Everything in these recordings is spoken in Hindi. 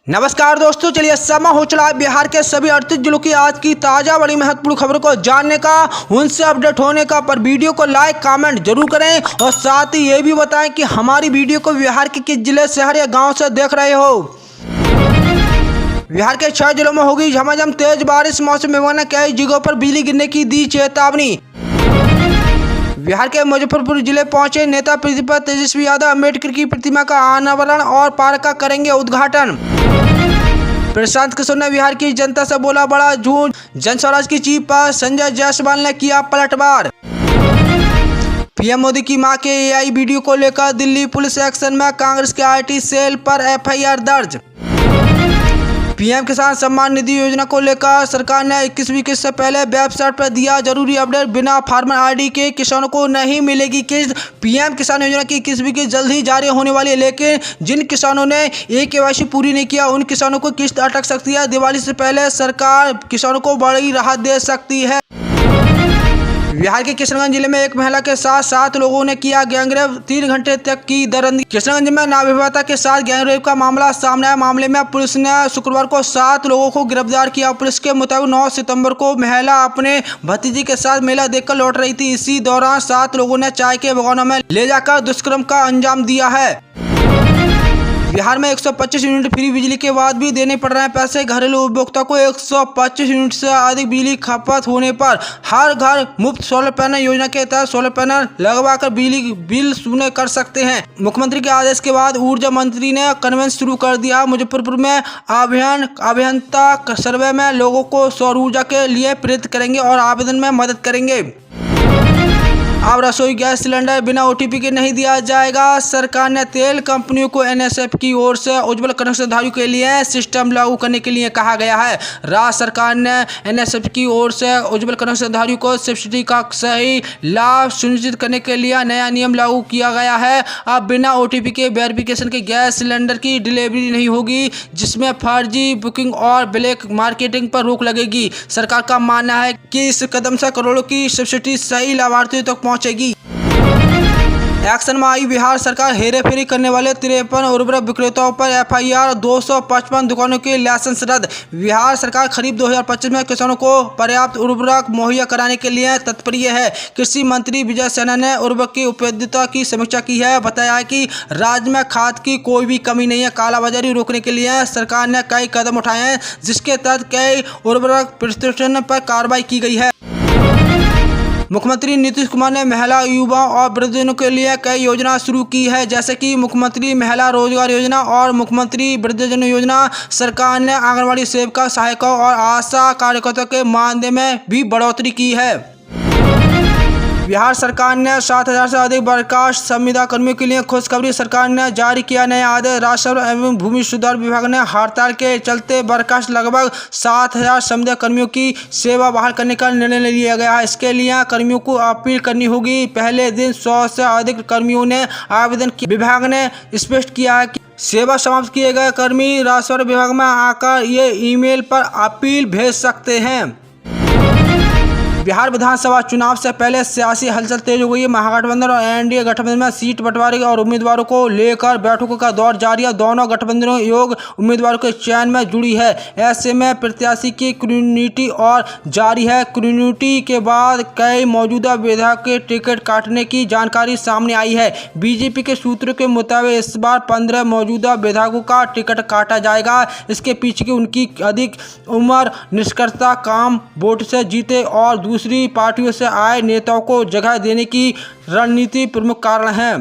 नमस्कार दोस्तों, चलिए समय हो चला है बिहार के सभी 38 जिलों की आज की ताज़ा बड़ी महत्वपूर्ण खबरों को जानने का, उनसे अपडेट होने का। पर वीडियो को लाइक कमेंट जरूर करें और साथ ही ये भी बताएं कि हमारी वीडियो को बिहार के किस जिले, शहर या गांव से देख रहे हो। बिहार के 6 जिलों में होगी झमाझम तेज बारिश। मौसम विभाग ने कई जगहों पर बिजली गिरने की दी चेतावनी। बिहार के मुजफ्फरपुर जिले पहुंचे नेता प्रतिपक्ष तेजस्वी यादव अम्बेडकर की प्रतिमा का अनावरण और पार्क का करेंगे उद्घाटन। प्रशांत किशोर ने बिहार की जनता से बोला बड़ा झूठ। जन स्वराज की चीफ पर संजय जायसवाल ने किया पलटवार। पीएम मोदी की मां के एआई वीडियो को लेकर दिल्ली पुलिस एक्शन में, कांग्रेस के आईटी सेल पर एफआईआर दर्ज। पीएम किसान सम्मान निधि योजना को लेकर सरकार ने 21वीं किस्त से पहले वेबसाइट पर दिया जरूरी अपडेट। बिना फार्मर आईडी के किसानों को नहीं मिलेगी किस्त। पीएम किसान योजना की 21वीं किस्त जल्द ही जारी होने वाली है, लेकिन जिन किसानों ने केवाईसी पूरी नहीं किया उन किसानों को किस्त अटक सकती है। दिवाली से पहले सरकार किसानों को बड़ी राहत दे सकती है। बिहार के किशनगंज जिले में एक महिला के साथ 7 लोगों ने किया गैंगरेप, 3 घंटे तक की दरंदी। किशनगंज में नवविवाहिता के साथ गैंगरेप का मामला सामने आया। मामले में पुलिस ने शुक्रवार को 7 लोगों को गिरफ्तार किया। पुलिस के मुताबिक 9 सितंबर को महिला अपने भतीजी के साथ मेला देखकर लौट रही थी। इसी दौरान 7 लोगों ने चाय के बगानों में ले जाकर दुष्कर्म का अंजाम दिया है। बिहार में 125 यूनिट फ्री बिजली के बाद भी देने पड़ रहे हैं पैसे। घरेलू उपभोक्ता को 125 यूनिट से अधिक बिजली खपत होने पर हर घर मुफ्त सोलर पैनल योजना के तहत सोलर पैनल लगवाकर बिजली बिल शून्य कर सकते हैं। मुख्यमंत्री के आदेश के बाद ऊर्जा मंत्री ने कन्वेंस शुरू कर दिया। मुजफ्फरपुर में अभियंता सर्वे में लोगों को सौर ऊर्जा के लिए प्रेरित करेंगे और आवेदन में मदद करेंगे। अब रसोई गैस सिलेंडर बिना ओटीपी के नहीं दिया जाएगा। सरकार ने तेल कंपनियों को एनएसएफ की ओर से उज्ज्वल कनेक्शनधारियों के लिए सिस्टम लागू करने के लिए कहा गया है। राज्य सरकार ने एनएसएफ की ओर से उज्ज्वल कनेक्शनधारियों को सब्सिडी का सही लाभ सुनिश्चित करने के लिए नया नियम लागू किया गया है। अब बिना ओटीपी के वेरिफिकेशन के गैस सिलेंडर की डिलीवरी नहीं होगी, जिसमें फर्जी बुकिंग और ब्लैक मार्केटिंग पर रोक लगेगी। सरकार का मानना है कि इस कदम से करोड़ों की सब्सिडी सही लाभार्थियों तक पहुंचेगी। एक्शन में आई बिहार सरकार। हेराफेरी करने वाले 53 उर्वरक विक्रेताओं पर एफआईआर। 255 दुकानों के लाइसेंस रद्द। बिहार सरकार खरीफ 2025 में किसानों को पर्याप्त उर्वरक मुहैया कराने के लिए तत्पर है। कृषि मंत्री विजय सेना ने उर्वरक की उपलब्धता की समीक्षा की है। बताया है कि राज्य में खाद की कोई भी कमी नहीं है। कालाबाजारी रोकने के लिए सरकार ने कई कदम उठाए हैं, जिसके तहत कई उर्वरक प्रतिष्ठान पर कार्रवाई की गई है। मुख्यमंत्री नीतीश कुमार ने महिला, युवाओं और वृद्धजनों के लिए कई योजना शुरू की है, जैसे कि मुख्यमंत्री महिला रोजगार योजना और मुख्यमंत्री वृद्धजन योजना। सरकार ने आंगनबाड़ी सेविका, सहायकों और आशा कार्यकर्ताओं के मानदेय में भी बढ़ोतरी की है। बिहार सरकार ने 7,000 से अधिक बर्खास्त संविदा कर्मियों के लिए खुशखबरी। सरकार ने जारी किया नया आदेश। राजस्व एवं भूमि सुधार विभाग ने हड़ताल के चलते बर्खास्त लगभग 7,000 संविदा कर्मियों की सेवा बहाल करने का निर्णय लिया गया है। इसके लिए कर्मियों को अपील करनी होगी। पहले दिन 100 से अधिक कर्मियों ने आवेदन किया। विभाग ने स्पष्ट किया है कि सेवा समाप्त किए गए कर्मी राजस्व विभाग में आकर ये ईमेल पर अपील भेज सकते हैं। बिहार विधानसभा चुनाव से पहले सियासी हलचल तेज हो गई है। महागठबंधन और एनडीए गठबंधन में सीट बंटवारे और उम्मीदवारों को लेकर बैठकों का दौर जारी है। दोनों गठबंधनों योग उम्मीदवारों के चयन में जुड़ी है। ऐसे में प्रत्याशी की क्रूनिटी और जारी है। क्रूनिटी के बाद कई मौजूदा विधायक के टिकट काटने की जानकारी सामने आई है। बीजेपी के सूत्रों के मुताबिक इस बार 15 मौजूदा विधायकों का टिकट काटा जाएगा। इसके पीछे की उनकी अधिक उम्र, निष्कर्षता, काम वोट से जीते और दूसरी पार्टियों से आए नेताओं को जगह देने की रणनीति प्रमुख कारण है।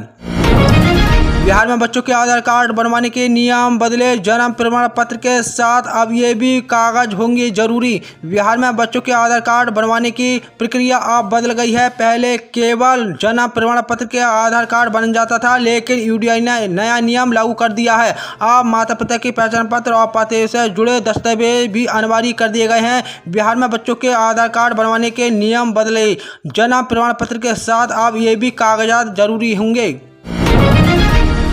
बिहार में बच्चों के आधार कार्ड बनवाने के नियम बदले। जन्म प्रमाण पत्र के साथ अब ये भी कागज होंगे जरूरी। बिहार में बच्चों के आधार कार्ड बनवाने की प्रक्रिया अब बदल गई है। पहले केवल जन्म प्रमाण पत्र के आधार कार्ड बन जाता था, लेकिन यूडीआई ने नया नियम लागू कर दिया है। अब माता पिता की पहचान पत्र और पते से जुड़े दस्तावेज भी अनिवार्य कर दिए गए हैं। बिहार में बच्चों के आधार कार्ड बनवाने के नियम बदले। जन्म प्रमाण पत्र के साथ अब ये भी कागजात जरूरी होंगे।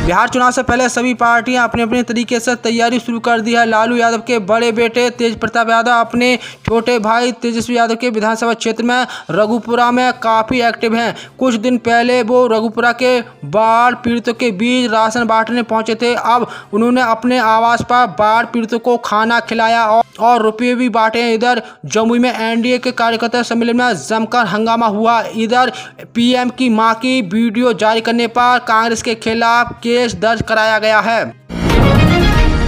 बिहार चुनाव से पहले सभी पार्टियां अपने अपने तरीके से तैयारी शुरू कर दी है। लालू यादव के बड़े बेटे तेज प्रताप यादव अपने छोटे भाई तेजस्वी यादव के विधानसभा क्षेत्र में रघुपुरा में काफ़ी एक्टिव हैं। कुछ दिन पहले वो रघुपुरा के बाढ़ पीड़ितों के बीच राशन बांटने पहुंचे थे। अब उन्होंने अपने आवास पर बाढ़ पीड़ितों को खाना खिलाया और रुपये भी बांटे। इधर जमुई में एनडीए के कार्यकर्ता सम्मेलन में जमकर हंगामा हुआ। इधर पीएम की मां की वीडियो जारी करने पर कांग्रेस के खिलाफ केस दर्ज कराया गया है।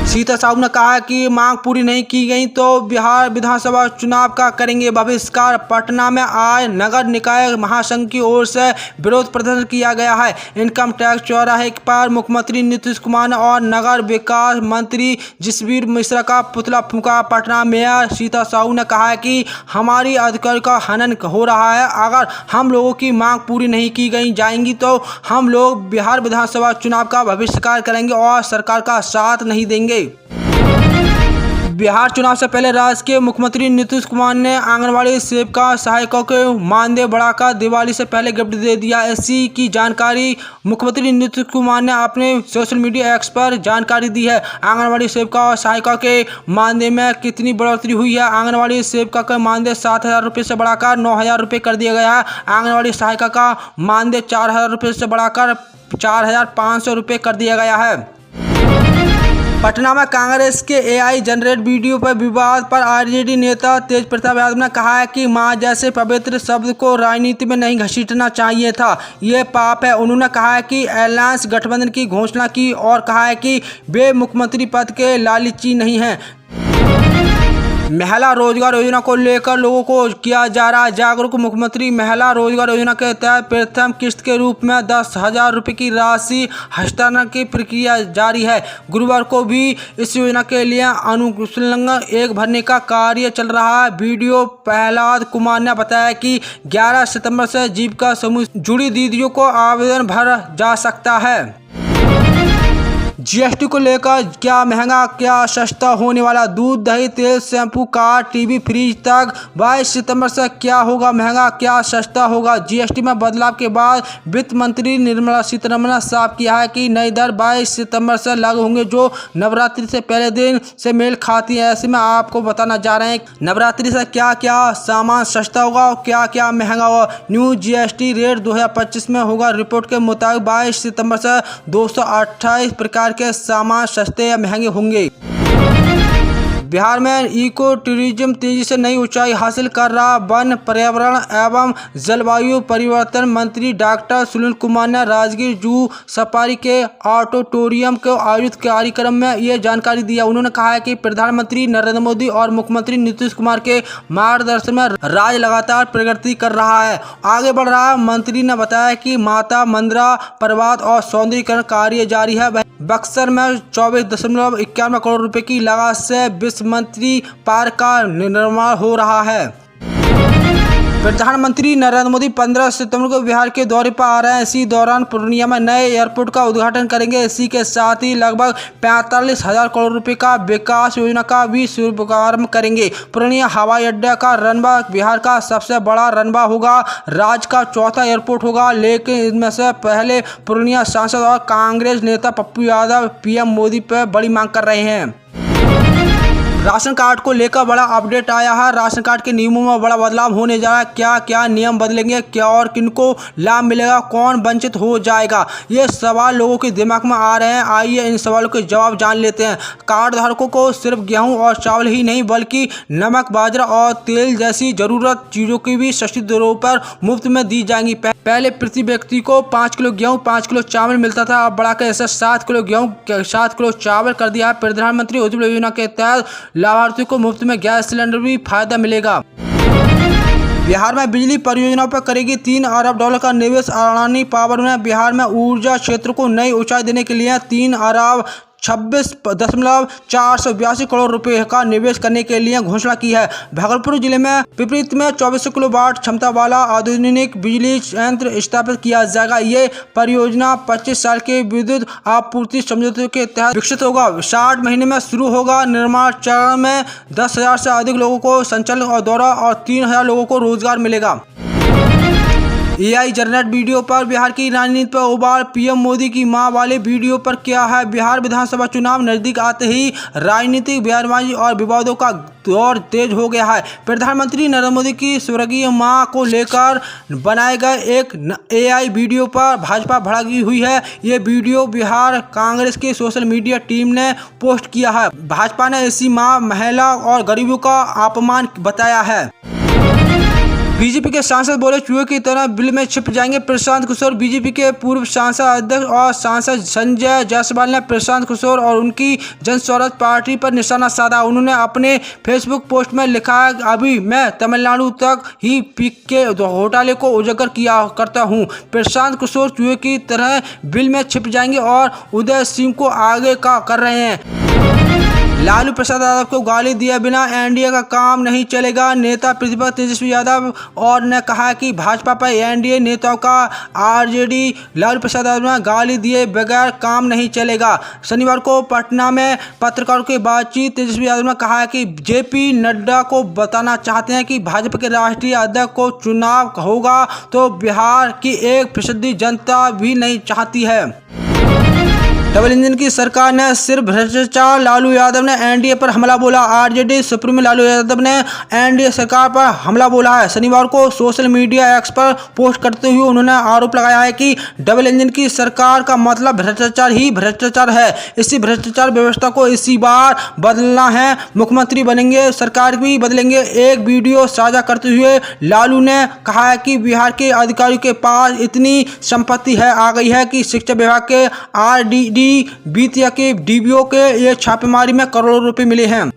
सीता साहू ने कहा कि मांग पूरी नहीं की गई तो बिहार विधानसभा चुनाव का करेंगे बहिष्कार। पटना में आज नगर निकाय महासंघ की ओर से विरोध प्रदर्शन किया गया है। इनकम टैक्स चौराहे पर मुख्यमंत्री नीतीश कुमार और नगर विकास मंत्री जसबीर मिश्रा का पुतला फूंका। पटना मेयर सीता साहू ने कहा कि हमारी अधिकार का हनन हो रहा है। अगर हम लोगों की मांग पूरी नहीं की गई जाएंगी तो हम लोग बिहार विधानसभा चुनाव का बहिष्कार करेंगे और सरकार का साथ नहीं देंगे। बिहार चुनाव से पहले राज्य के मुख्यमंत्री नीतीश कुमार ने आंगनबाड़ी सेविका सहायकों के मानदेय बढ़ाकर दिवाली से पहले गिफ्ट दे दिया। इसी की जानकारी मुख्यमंत्री नीतीश कुमार ने अपने सोशल मीडिया एक्स पर जानकारी दी है। आंगनबाड़ी सेविका और सहायिका के मानदेय में कितनी बढ़ोतरी हुई है। आंगनबाड़ी सेविका का मानदेय 7,000 रुपये से बढ़ाकर 9,000 रुपये कर दिया गया है। आंगनबाड़ी सहायिका का मानदेय 4,000 रुपये से बढ़ाकर 4,500 रुपये कर दिया गया है। पटना में कांग्रेस के एआई जनरेट वीडियो पर विवाद पर आरजेडी नेता तेज प्रताप यादव ने कहा है कि मां जैसे पवित्र शब्द को राजनीति में नहीं घसीटना चाहिए था, ये पाप है। उन्होंने कहा है कि अलायंस गठबंधन की घोषणा की और कहा है कि वे मुख्यमंत्री पद के लालची नहीं हैं। महिला रोजगार योजना को लेकर लोगों को किया जा रहा है जागरूक। मुख्यमंत्री महिला रोजगार योजना के तहत प्रथम किस्त के रूप में 10,000 रुपये की राशि हस्तांतरण की प्रक्रिया जारी है। गुरुवार को भी इस योजना के लिए अनुशंसा 1 भरने का कार्य चल रहा है। वीडियो प्रहलाद कुमार ने बताया कि 11 सितंबर से जीविका समूह जुड़ी दीदियों को आवेदन भर जा सकता है। जीएसटी को लेकर क्या महंगा क्या सस्ता होने वाला। दूध दही तेल शैम्पू कार टीवी फ्रिज तक 22 सितंबर से क्या होगा महंगा क्या सस्ता होगा। जीएसटी में बदलाव के बाद वित्त मंत्री निर्मला सीतारमण ने साफ किया है कि नई दर 22 सितंबर से लागू होंगे जो नवरात्रि से पहले दिन से मेल खाती है। ऐसे में आपको बताना जा रहे हैं नवरात्रि से क्या क्या सामान सस्ता होगा और क्या क्या महंगा होगा। न्यू जीएसटी रेट 2025 में होगा। रिपोर्ट के मुताबिक 22 सितंबर से 228 प्रकार के सामान सस्ते या महंगे होंगे। बिहार में इको टूरिज्म तेजी से नई ऊंचाई हासिल कर रहा। वन पर्यावरण एवं जलवायु परिवर्तन मंत्री डॉक्टर सुनील कुमार ने राजगीर जू सफारी के ऑडिटोरियम को आयोजित कार्यक्रम में ये जानकारी दी। उन्होंने कहा है कि प्रधानमंत्री नरेंद्र मोदी और मुख्यमंत्री नीतीश कुमार के मार्गदर्शन में राज्य लगातार प्रगति कर रहा है, आगे बढ़ रहा है। मंत्री ने बताया कि माता मंदिरा प्रवाद और सौंदर्यीकरण कार्य जारी है। बक्सर में 24.91 करोड़ रुपए की लागत से विश्व मंत्री पार्क का निर्माण हो रहा है। प्रधानमंत्री नरेंद्र मोदी 15 सितंबर को बिहार के दौरे पर आ रहे हैं। इसी दौरान पूर्णिया में नए एयरपोर्ट का उद्घाटन करेंगे। इसी के साथ ही लगभग 45,000 करोड़ रुपए का विकास योजना का भी शुभारंभ करेंगे। पूर्णिया हवाई अड्डा का रनवा बिहार का सबसे बड़ा रनवा होगा, राज्य का चौथा एयरपोर्ट होगा। लेकिन इनमें से पहले पूर्णिया सांसद और कांग्रेस नेता पप्पू यादव पीएम मोदी पर बड़ी मांग कर रहे हैं। राशन कार्ड को लेकर बड़ा अपडेट आया है। राशन कार्ड के नियमों में बड़ा बदलाव होने जा रहा है। क्या क्या नियम बदलेंगे, क्या और किनको लाभ मिलेगा, कौन वंचित हो जाएगा, ये सवाल लोगों के दिमाग में आ रहे हैं। आइए इन सवालों के जवाब जान लेते हैं। कार्ड धारकों को सिर्फ गेहूं और चावल ही नहीं बल्कि नमक बाजरा और तेल जैसी जरूरत चीज़ों की भी सस्ती दरों पर मुफ्त में दी जाएंगी। पहले प्रति व्यक्ति को 5 किलो गेहूँ 5 किलो चावल मिलता था, अब बढ़ाकर ऐसा 7 किलो गेहूँ 7 किलो चावल कर दिया है। प्रधानमंत्री उज्ज्वला योजना के तहत लाभार्थियों को मुफ्त में गैस सिलेंडर भी फायदा मिलेगा। बिहार में बिजली परियोजनाओं पर करेगी $3 अरब का निवेश। अडानी पावर ने बिहार में ऊर्जा क्षेत्र को नई ऊंचाई देने के लिए 3 अरब 26.482 करोड़ रुपए का निवेश करने के लिए घोषणा की है। भागलपुर जिले में पिपरित में 2400 किलोवाट क्षमता वाला आधुनिक बिजली संयंत्र स्थापित किया जाएगा। ये परियोजना 25 साल के विद्युत आपूर्ति समझौते के तहत विकसित होगा। 60 महीने में शुरू होगा। निर्माण चरण में 10,000 से अधिक लोगों को संचालन और दौरा और 3,000 लोगों को रोजगार मिलेगा। एआई जनरेट वीडियो पर बिहार की राजनीति पर उबाल, पीएम मोदी की मां वाले वीडियो पर क्या है? बिहार विधानसभा चुनाव नजदीक आते ही राजनीतिक बयानबाजी और विवादों का दौर तेज हो गया है। प्रधानमंत्री नरेंद्र मोदी की स्वर्गीय मां को लेकर बनाए गए एक एआई वीडियो पर भाजपा भड़की हुई है। ये वीडियो बिहार कांग्रेस के सोशल मीडिया टीम ने पोस्ट किया है। भाजपा ने ऐसी मां, महिला और गरीबों का अपमान बताया है। बीजेपी के सांसद बोले चूहे की तरह बिल में छिप जाएंगे प्रशांत किशोर। बीजेपी के पूर्व सांसद अध्यक्ष और सांसद संजय जायसवाल ने प्रशांत किशोर और उनकी जन स्वराज पार्टी पर निशाना साधा। उन्होंने अपने फेसबुक पोस्ट में लिखा है, अभी मैं तमिलनाडु तक ही पीक के घोटाले को उजागर किया करता हूं। प्रशांत किशोर चूहे की तरह बिल में छिप जाएंगे और उदय सिंह को आगे का कर रहे हैं। लालू प्रसाद यादव को गाली दिए बिना एनडीए का काम नहीं चलेगा। नेता प्रतिपक्ष तेजस्वी यादव और ने कहा कि भाजपा पर एनडीए नेताओं का आरजेडी लालू प्रसाद यादव ने गाली दिए बगैर काम नहीं चलेगा। शनिवार को पटना में पत्रकारों की बातचीत तेजस्वी यादव ने कहा कि जेपी नड्डा को बताना चाहते हैं कि भाजपा के राष्ट्रीय अध्यक्ष को चुनाव होगा तो बिहार की 1% जनता भी नहीं चाहती है। डबल इंजन की सरकार ने सिर्फ भ्रष्टाचार, लालू यादव ने एनडीए पर हमला बोला। आरजेडी सुप्रीमो लालू यादव ने एनडीए सरकार पर हमला बोला है। शनिवार को सोशल मीडिया एक्स पर पोस्ट करते हुए उन्होंने आरोप लगाया है कि डबल इंजन की सरकार का मतलब भ्रष्टाचार ही भ्रष्टाचार है। इसी भ्रष्टाचार व्यवस्था को इसी बार बदलना है। मुख्यमंत्री बनेंगे, सरकार भी बदलेंगे। एक वीडियो साझा करते हुए लालू ने कहा है कि बिहार के अधिकारियों के पास इतनी संपत्ति है आ गई है कि शिक्षा विभाग के आरडीडी बीतिया के डीबीओ के ये छापेमारी में करोड़ों रुपए मिले हैं।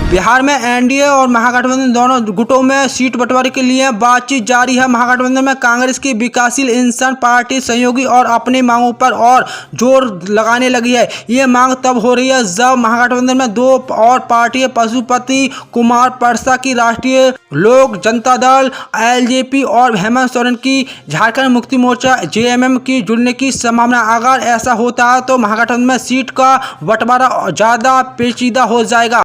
बिहार में एनडीए और महागठबंधन दोनों गुटों में सीट बंटवारे के लिए बातचीत जारी है। महागठबंधन में कांग्रेस की विकासशील इंसान पार्टी सहयोगी और अपनी मांगों पर और जोर लगाने लगी है। ये मांग तब हो रही है जब महागठबंधन में दो और पार्टियां पशुपति कुमार परसा की राष्ट्रीय लोक जनता दल एलजेपी और हेमंत सोरेन की झारखंड मुक्ति मोर्चा जेएमएम की जुड़ने की संभावना। अगर ऐसा होता है तो महागठबंधन में सीट का बंटवारा ज्यादा पेचीदा हो जाएगा।